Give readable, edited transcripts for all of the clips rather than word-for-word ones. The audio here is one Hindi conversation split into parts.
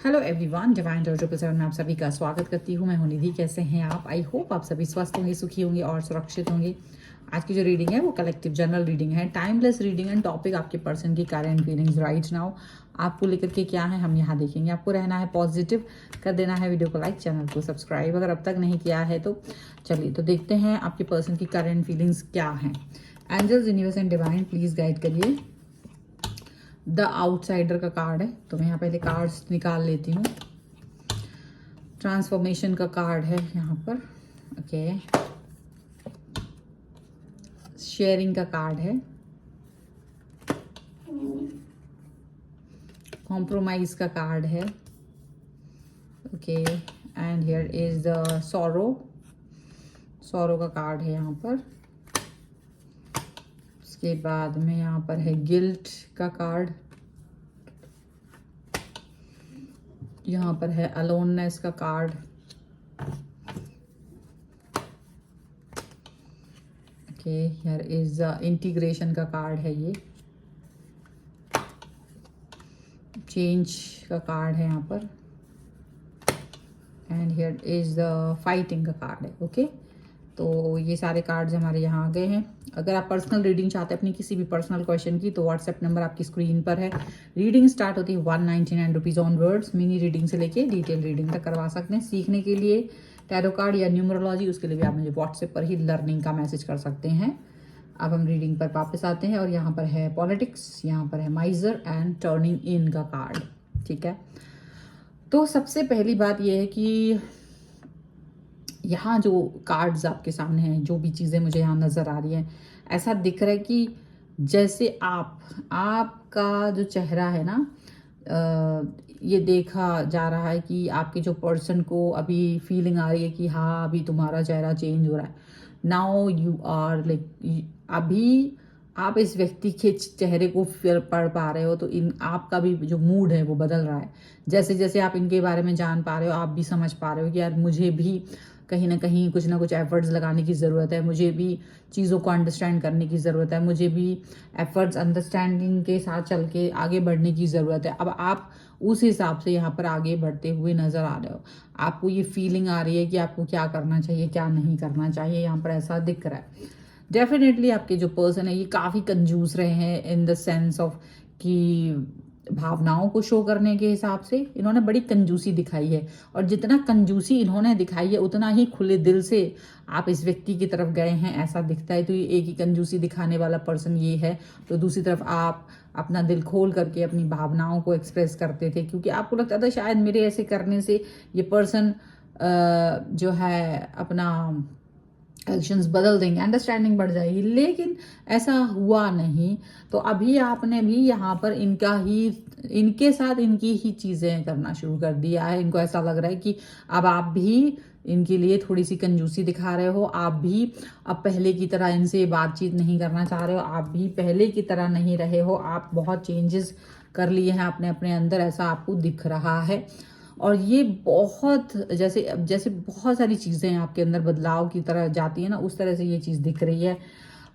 हेलो एवरीवन, डिवाइन डॉट 777 में आप सभी का स्वागत करती हूँ। मैं हूँ निधि। कैसे हैं आप? आई होप आप सभी स्वस्थ होंगे, सुखी होंगे और सुरक्षित होंगे। आज की जो रीडिंग है वो कलेक्टिव जनरल रीडिंग है, टाइमलेस रीडिंग एंड टॉपिक आपके पर्सन की करंट फीलिंग्स राइट नाउ आपको लेकर के क्या है हम यहाँ देखेंगे। आपको रहना है पॉजिटिव, कर देना है वीडियो को लाइक, चैनल को सब्सक्राइब अगर अब तक नहीं किया है तो। चलिए तो देखते हैं आपके पर्सन की करंट फीलिंग्स क्या हैं। Angels, universe and divine please guide करिए। द आउटसाइडर का कार्ड है तो मैं यहाँ पहले कार्ड्स निकाल लेती हूँ। ट्रांसफॉर्मेशन का कार्ड है यहाँ पर, ओके। शेयरिंग का कार्ड है, कॉम्प्रोमाइज का कार्ड है, okay. And here is the sorrow, sorrow का कार्ड है यहाँ पर। उसके बाद में यहाँ पर है गिल्ट का कार्ड, यहाँ पर है अलोननेस का card, okay. Here is integration का कार्ड है, ये चेंज का कार्ड है यहाँ पर। And here is the fighting का कार्ड है, ओके। तो ये सारे कार्ड्स हमारे यहाँ आ गए हैं। अगर आप पर्सनल रीडिंग चाहते हैं अपनी किसी भी पर्सनल क्वेश्चन की तो व्हाट्सएप नंबर आपकी स्क्रीन पर है। रीडिंग स्टार्ट होती है 199 रुपीज़ ऑनवर्ड्स। मिनी रीडिंग से लेके डिटेल रीडिंग तक करवा सकते हैं। सीखने के लिए टैरो कार्ड या न्यूमरोलॉजी, उसके लिए भी आप मुझे व्हाट्सएप पर ही लर्निंग का मैसेज कर सकते हैं। अब हम रीडिंग पर वापस आते हैं और यहाँ पर है पॉलिटिक्स, यहाँ पर है माइजर एंड टर्निंग इन का कार्ड, ठीक है। तो सबसे पहली बात यह है कि यहाँ जो कार्ड्स आपके सामने हैं, जो भी चीज़ें मुझे यहाँ नज़र आ रही हैं, ऐसा दिख रहा है कि जैसे आपका जो चेहरा है ना, ये देखा जा रहा है कि आपके जो पर्सन को अभी फीलिंग आ रही है कि हाँ अभी तुम्हारा चेहरा चेंज हो रहा है। नाउ यू आर लाइक, अभी आप इस व्यक्ति के चेहरे को पढ़ पा रहे हो, तो आपका भी जो मूड है वो बदल रहा है। जैसे जैसे आप इनके बारे में जान पा रहे हो, आप भी समझ पा रहे हो कि यार मुझे भी कहीं ना कुछ एफर्ट्स लगाने की ज़रूरत है, मुझे भी चीज़ों को अंडरस्टैंड करने की ज़रूरत है, मुझे भी एफर्ट्स अंडरस्टैंडिंग के साथ चल के आगे बढ़ने की ज़रूरत है। अब आप उस हिसाब से यहाँ पर आगे बढ़ते हुए नज़र आ रहे हो। आपको ये फीलिंग आ रही है कि आपको क्या करना चाहिए, क्या नहीं करना चाहिए, यहाँ पर ऐसा दिख रहा है। डेफिनेटली आपके जो पर्सन है ये काफ़ी कंजूस रहे हैं इन द सेंस ऑफ कि भावनाओं को शो करने के हिसाब से इन्होंने बड़ी कंजूसी दिखाई है। और जितना कंजूसी इन्होंने दिखाई है उतना ही खुले दिल से आप इस व्यक्ति की तरफ गए हैं, ऐसा दिखता है। तो ये एक ही कंजूसी दिखाने वाला पर्सन ये है, तो दूसरी तरफ आप अपना दिल खोल करके अपनी भावनाओं को एक्सप्रेस करते थे, क्योंकि आपको लगता था शायद मेरे ऐसे करने से ये पर्सन जो है अपना एक्शंस बदल देंगे, अंडरस्टैंडिंग बढ़ जाएगी, लेकिन ऐसा हुआ नहीं। तो अभी आपने भी यहाँ पर इनके साथ इनकी ही चीज़ें करना शुरू कर दिया है। इनको ऐसा लग रहा है कि अब आप भी इनके लिए थोड़ी सी कंजूसी दिखा रहे हो, आप भी अब पहले की तरह इनसे बातचीत नहीं करना चाह रहे हो, आप भी पहले की तरह नहीं रहे हो, आप बहुत चेंजेस कर लिए हैं अपने अपने अंदर, ऐसा आपको दिख रहा है। और ये बहुत जैसे जैसे बहुत सारी चीज़ें आपके अंदर बदलाव की तरह जाती है ना, उस तरह से ये चीज़ दिख रही है।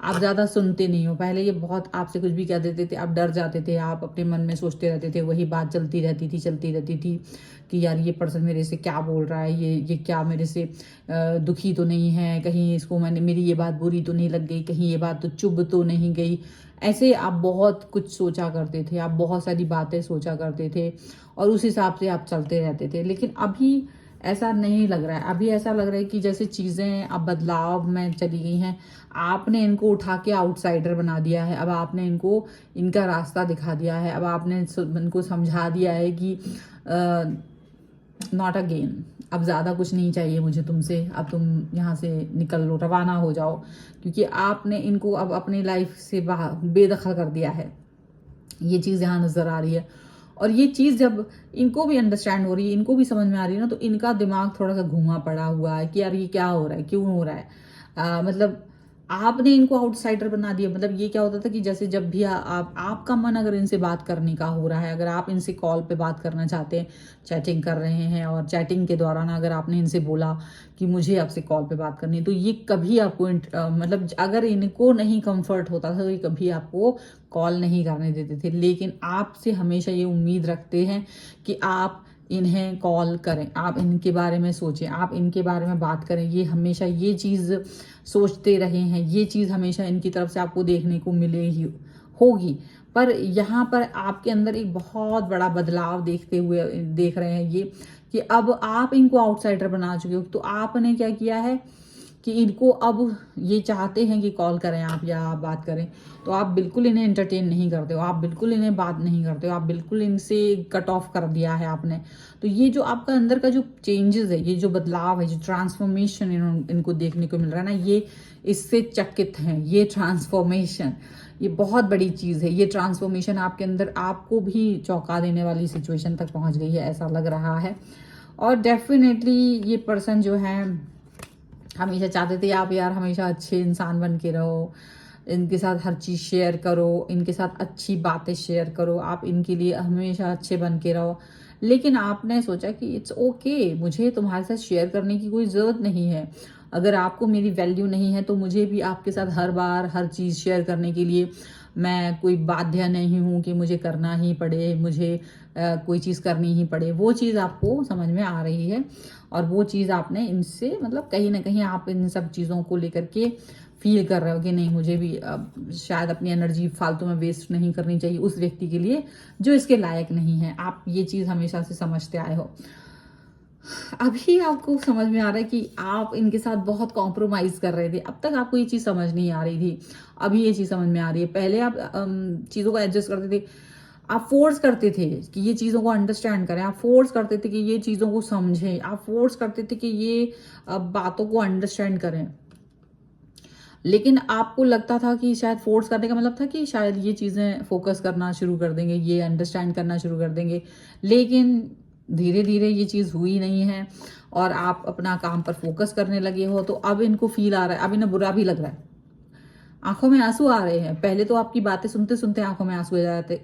आप ज़्यादा सुनते नहीं हो। पहले ये बहुत आपसे कुछ भी कह देते थे, आप डर जाते थे, आप अपने मन में सोचते रहते थे, वही बात चलती रहती थी कि यार ये पर्सन मेरे से क्या बोल रहा है, ये क्या मेरे से दुखी तो नहीं है, कहीं इसको मेरी ये बात बुरी तो नहीं लग गई, कहीं ये बात तो चुभ तो नहीं गई। ऐसे आप बहुत कुछ सोचा करते थे, आप बहुत सारी बातें सोचा करते थे और उस हिसाब से आप चलते रहते थे। लेकिन अभी ऐसा नहीं लग रहा है। अभी ऐसा लग रहा है कि जैसे चीज़ें अब बदलाव में चली गई हैं। आपने इनको उठा के आउटसाइडर बना दिया है। अब आपने इनको इनका रास्ता दिखा दिया है। अब आपने इनको समझा दिया है कि नॉट अगेन, अब ज़्यादा कुछ नहीं चाहिए मुझे तुमसे, अब तुम यहाँ से निकल लो, रवाना हो जाओ, क्योंकि आपने इनको अब अपनी लाइफ से बेदखल कर दिया है। ये चीज़ यहाँ नज़र आ रही है। और ये चीज़ जब इनको भी अंडरस्टैंड हो रही है, इनको भी समझ में आ रही है ना, तो इनका दिमाग थोड़ा सा घुमा पड़ा हुआ है कि यार ये क्या हो रहा है, क्यों हो रहा है। मतलब आपने इनको आउटसाइडर बना दिया। मतलब ये क्या होता था कि जैसे जब भी आपका मन अगर इनसे बात करने का हो रहा है, अगर आप इनसे कॉल पे बात करना चाहते हैं, चैटिंग कर रहे हैं और चैटिंग के दौरान अगर आपने इनसे बोला कि मुझे आपसे कॉल पे बात करनी है, तो ये कभी आपको मतलब अगर इनको नहीं कंफर्ट होता था तो ये कभी आपको कॉल नहीं करने देते थे। लेकिन आपसे हमेशा ये उम्मीद रखते हैं कि आप इन्हें कॉल करें, आप इनके बारे में सोचें, आप इनके बारे में बात करें। ये हमेशा ये चीज़ सोचते रहे हैं, ये चीज़ हमेशा इनकी तरफ से आपको देखने को मिले ही होगी। पर यहाँ पर आपके अंदर एक बहुत बड़ा बदलाव देख रहे हैं ये, कि अब आप इनको आउटसाइडर बना चुके हो। तो आपने क्या किया है कि इनको अब ये चाहते हैं कि कॉल करें आप या आप बात करें, तो आप बिल्कुल इन्हें एंटरटेन नहीं करते हो, आप बिल्कुल इन्हें बात नहीं करते हो, आप बिल्कुल इनसे कट ऑफ कर दिया है आपने। तो ये जो आपका अंदर का जो चेंजेस है, ये जो बदलाव है, जो ट्रांसफॉर्मेशन इनको देखने को मिल रहा है ना, ये इससे चकित हैं। ये ट्रांसफॉर्मेशन, ये बहुत बड़ी चीज़ है। ये ट्रांसफॉर्मेशन आपके अंदर आपको भी चौंका देने वाली सिचुएशन तक पहुंच गई है, ऐसा लग रहा है। और डेफिनेटली ये पर्सन जो है हमेशा चाहते थे आप यार हमेशा अच्छे इंसान बन के रहो, इनके साथ हर चीज़ शेयर करो, इनके साथ अच्छी बातें शेयर करो, आप इनके लिए हमेशा अच्छे बन के रहो। लेकिन आपने सोचा कि इट्स ओके, मुझे तुम्हारे साथ शेयर करने की कोई ज़रूरत नहीं है। अगर आपको मेरी वैल्यू नहीं है तो मुझे भी आपके साथ हर बार हर चीज़ शेयर करने के लिए मैं कोई बाध्य नहीं हूँ कि मुझे करना ही पड़े, मुझे कोई चीज़ करनी ही पड़े। वो चीज़ आपको समझ में आ रही है और वो चीज़ आपने इनसे मतलब कहीं ना कहीं आप इन सब चीज़ों को लेकर के फील कर रहे हो कि नहीं, मुझे भी शायद अपनी एनर्जी फालतू में वेस्ट नहीं करनी चाहिए उस व्यक्ति के लिए जो इसके लायक नहीं है। आप ये चीज़ हमेशा से समझते आए हो। अभी आपको समझ में आ रहा है कि आप इनके साथ बहुत कॉम्प्रोमाइज कर रहे थे। अब तक आपको ये चीज़ समझ नहीं आ रही थी, अभी ये चीज़ समझ में आ रही है। पहले आप चीज़ों को एडजस्ट करते थे, आप फोर्स करते थे कि ये चीज़ों को अंडरस्टैंड करें, आप फोर्स करते थे कि ये चीज़ों को समझें, आप फोर्स करते थे कि ये बातों को अंडरस्टैंड करें। लेकिन आपको लगता था कि शायद फोर्स करने का मतलब था कि शायद ये चीज़ें फोकस करना शुरू कर देंगे, ये अंडरस्टैंड करना शुरू कर देंगे। लेकिन धीरे धीरे ये चीज़ हुई नहीं है और आप अपना काम पर फोकस करने लगे हो। तो अब इनको फील आ रहा है, अब इन्हें बुरा भी लग रहा है, आंखों में आंसू आ रहे हैं। पहले तो आपकी बातें सुनते सुनते आंखों में आंसू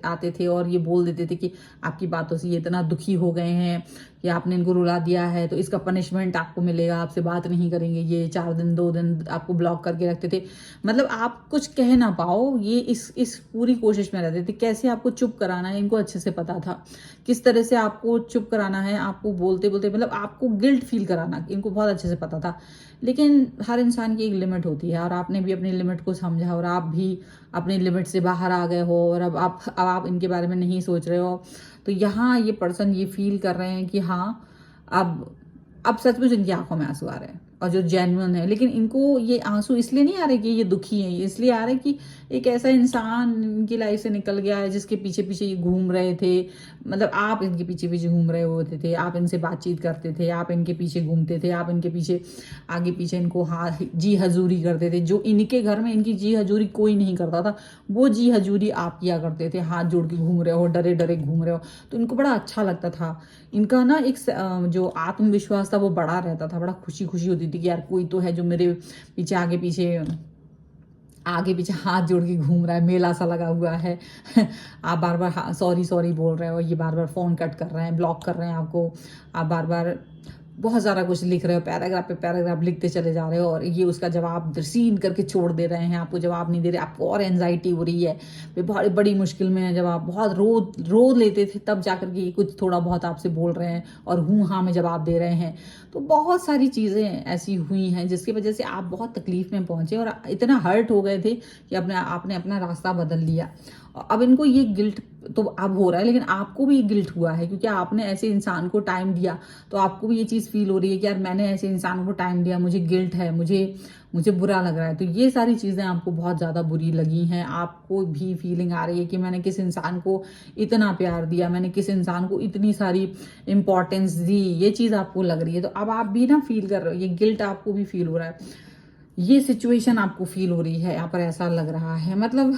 आते थे और ये बोल देते थे कि आपकी बातों से ये इतना दुखी हो गए हैं कि आपने इनको रुला दिया है, तो इसका पनिशमेंट आपको मिलेगा, आपसे बात नहीं करेंगे। ये 4 दिन 2 दिन आपको ब्लॉक करके रखते थे, मतलब आप कुछ कह ना पाओ। ये इस पूरी कोशिश में रहते थे कैसे आपको चुप कराना है। इनको अच्छे से पता था किस तरह से आपको चुप कराना है, आपको बोलते बोलते मतलब आपको गिल्ट फील कराना, इनको बहुत अच्छे से पता था। लेकिन हर इंसान की एक लिमिट होती है और आपने भी अपनी लिमिट को समझा और आप भी अपनी लिमिट से बाहर आ गए हो और अब आप इनके बारे में नहीं सोच रहे हो। तो यहाँ ये पर्सन ये फील कर रहे हैं कि हाँ, अब सचमुच इनकी आंखों में आंसू आ रहे हैं और जो जेन्युइन है। लेकिन इनको ये आंसू इसलिए नहीं आ रहे कि ये दुखी हैं, ये इसलिए आ रहे हैं कि एक ऐसा इंसान इनकी लाइफ से निकल गया है जिसके पीछे पीछे ये घूम रहे थे। मतलब आप इनके पीछे पीछे घूम रहे होते थे, आप इनसे बातचीत करते थे, आप इनके पीछे घूमते थे, आप इनके पीछे आगे पीछे इनको हाँ जी हजूरी करते थे। जो इनके घर में इनकी जी हजूरी कोई नहीं करता था, वो जी हजूरी आप किया करते थे। हाथ जोड़ के घूम रहे हो, डरे डरे घूम रहे हो, तो इनको बड़ा अच्छा लगता था। इनका ना एक जो आत्मविश्वास था वो बड़ा रहता था, बड़ा खुशी खुशी होती थी कि यार कोई तो है जो मेरे पीछे आगे पीछे हाथ जोड़ के घूम रहा है, मेला सा लगा हुआ है। आप बार बार सॉरी सॉरी बोल रहे हो, ये बार बार फ़ोन कट कर रहे हैं, ब्लॉक कर रहे हैं आपको, आप बार बार बहुत सारा कुछ लिख रहे हो, पैराग्राफ पे पैराग्राफ लिखते चले जा रहे हो और ये उसका जवाब सीन करके छोड़ दे रहे हैं, आपको जवाब नहीं दे रहे, आपको और एनजाइटी हो रही है। वे बहुत बड़ी मुश्किल में है, जब आप बहुत रो लेते थे तब जाकर के कुछ थोड़ा बहुत आपसे बोल रहे हैं और हूँ हाँ में जवाब दे रहे हैं। तो बहुत सारी चीज़ें ऐसी हुई हैं जिसकी वजह से आप बहुत तकलीफ में पहुंचे और इतना हर्ट हो गए थे कि आपने अपना रास्ता बदल लिया। अब इनको ये गिल्ट तो अब हो रहा है, लेकिन आपको भी गिल्ट हुआ है क्योंकि आपने ऐसे इंसान को टाइम दिया। तो आपको भी ये चीज़ फील हो रही है कि यार मैंने ऐसे इंसान को टाइम दिया, मुझे गिल्ट है, मुझे बुरा लग रहा है। तो ये सारी चीज़ें आपको बहुत ज़्यादा बुरी लगी हैं। आपको भी फीलिंग आ रही है कि मैंने किस इंसान को इतना प्यार दिया, मैंने किस इंसान को इतनी सारी इंपॉर्टेंस दी, ये चीज़ आपको लग रही है। तो अब आप भी ना फील कर रहे हो, ये गिल्ट आपको भी फील हो रहा है, ये सिचुएशन आपको फील हो रही है, यहाँ पर ऐसा लग रहा है। मतलब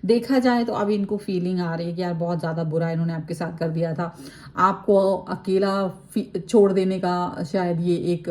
देखा जाए तो अब इनको फीलिंग आ रही है कि यार बहुत ज़्यादा बुरा इन्होंने आपके साथ कर दिया था। आपको अकेला छोड़ देने का शायद ये एक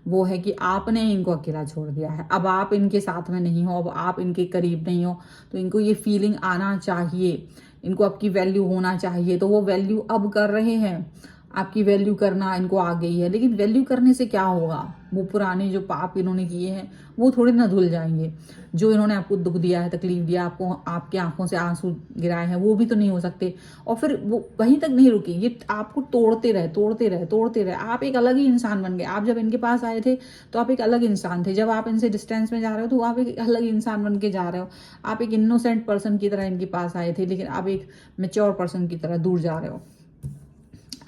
वो है कि आपने इनको अकेला छोड़ दिया है। अब आप इनके साथ में नहीं हो, अब आप इनके करीब नहीं हो, तो इनको ये फीलिंग आना चाहिए, इनको आपकी वैल्यू होना चाहिए। तो वो वैल्यू अब कर रहे हैं। आपकी वैल्यू करना इनको आ गई है, लेकिन वैल्यू करने से क्या होगा? वो पुराने जो पाप इन्होंने किए हैं वो थोड़े ना धुल जाएंगे। जो इन्होंने आपको दुख दिया है, तकलीफ दिया, आपको आपके आंखों से आंसू गिराए हैं, वो भी तो नहीं हो सकते। और फिर वो वहीं तक नहीं रुके, ये आपको तोड़ते रहे तोड़ते रहे तोड़ते रहे। आप एक अलग ही इंसान बन गए। आप जब इनके पास आए थे तो आप एक अलग इंसान थे, जब आप इनसे डिस्टेंस में जा रहे हो तो आप एक अलग इंसान बन के जा रहे हो। आप एक इनोसेंट पर्सन की तरह इनके पास आए थे, लेकिन आप एक मेच्योर पर्सन की तरह दूर जा रहे हो।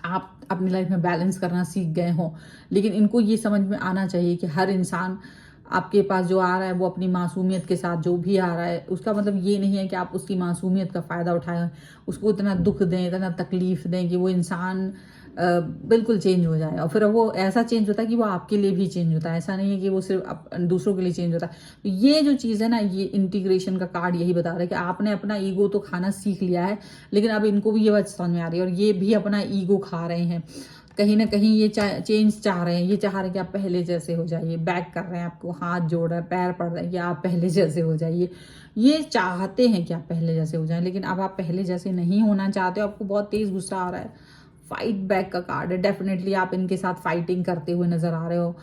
आप अपनी लाइफ में बैलेंस करना सीख गए हो, लेकिन इनको ये समझ में आना चाहिए कि हर इंसान आपके पास जो आ रहा है वो अपनी मासूमियत के साथ जो भी आ रहा है, उसका मतलब ये नहीं है कि आप उसकी मासूमियत का फ़ायदा उठाएं, उसको इतना दुख दें, इतना तकलीफ दें कि वो इंसान बिल्कुल चेंज हो जाए। और फिर वो ऐसा चेंज होता है कि वो आपके लिए भी चेंज होता है। ऐसा नहीं है कि वो सिर्फ दूसरों के लिए चेंज होता है। तो ये जो चीज़ है ना, ये इंटीग्रेशन का कार्ड यही बता रहा है कि आपने अपना ईगो तो खाना सीख लिया है, लेकिन अब इनको भी ये बात समझ में आ रही है और ये भी अपना ईगो खा रहे हैं। कहीं ना कहीं ये चेंज चाह रहे हैं, ये चाह रहे हैं कि आप पहले जैसे हो जाइए। बैक कर रहे हैं, आपको हाथ जोड़ रहे हैं, पैर पड़ रहे हैं कि आप पहले जैसे हो जाइए। ये चाहते हैं कि आप पहले जैसे हो जाएं, लेकिन अब आप पहले जैसे नहीं होना चाहते हो। आपको बहुत तेज गुस्सा आ रहा है। फाइट बैक का कार्ड है। डेफिनेटली आप इनके साथ फाइटिंग करते हुए नजर आ रहे हो।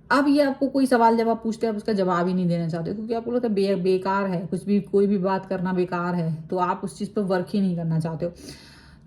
अब ये आपको कोई सवाल जब आप पूछते हैं आप उसका जवाब ही नहीं देना चाहते, क्योंकि आपको लगता है बेकार है, कुछ भी कोई भी बात करना बेकार है, तो आप उस चीज़ पर वर्क ही नहीं करना चाहते हो।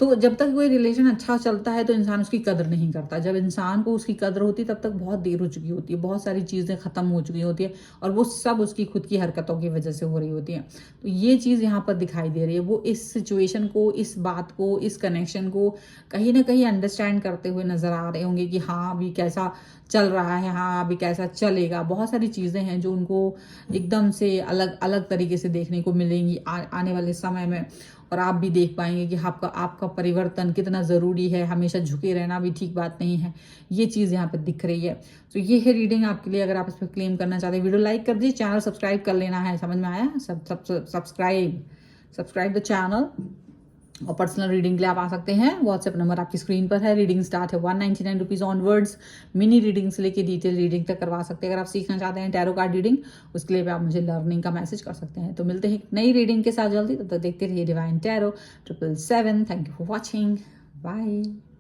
तो जब तक कोई रिलेशन अच्छा चलता है तो इंसान उसकी कदर नहीं करता। जब इंसान को उसकी कदर होती है तब तक बहुत देर हो चुकी होती है, बहुत सारी चीज़ें ख़त्म हो चुकी होती है, और वो सब उसकी खुद की हरकतों की वजह से हो रही होती हैं। तो ये चीज़ यहाँ पर दिखाई दे रही है। वो इस सिचुएशन को, इस बात को, इस कनेक्शन को कहीं ना कहीं अंडरस्टैंड करते हुए नज़र आ रहे होंगे कि हाँ अभी कैसा चल रहा है, हाँ अभी कैसा चलेगा। बहुत सारी चीज़ें हैं जो उनको एकदम से अलग अलग तरीके से देखने को मिलेंगी आने वाले समय में। और आप भी देख पाएंगे कि आपका आपका परिवर्तन कितना ज़रूरी है। हमेशा झुके रहना भी ठीक बात नहीं है। ये चीज़ यहाँ पे दिख रही है। तो ये है रीडिंग आपके लिए। अगर आप इस पर क्लेम करना चाहते हैं, वीडियो लाइक कर दीजिए, चैनल सब्सक्राइब कर लेना है। समझ में आया? Subscribe the channel. और पर्सनल रीडिंग के लिए आप आ सकते हैं। व्हाट्सएप नंबर आपकी स्क्रीन पर है। रीडिंग स्टार्ट है 199 रुपीज़ ऑनवर्ड्स। मिनी रीडिंग से लेके डिटेल रीडिंग तक करवा सकते हैं। अगर आप सीखना चाहते हैं टैरो कार्ड रीडिंग, उसके लिए भी आप मुझे लर्निंग का मैसेज कर सकते हैं। तो मिलते हैं नई रीडिंग के साथ जल्दी। तब तक देखते रहिए divine tarot 777। Thank you for watching. Bye.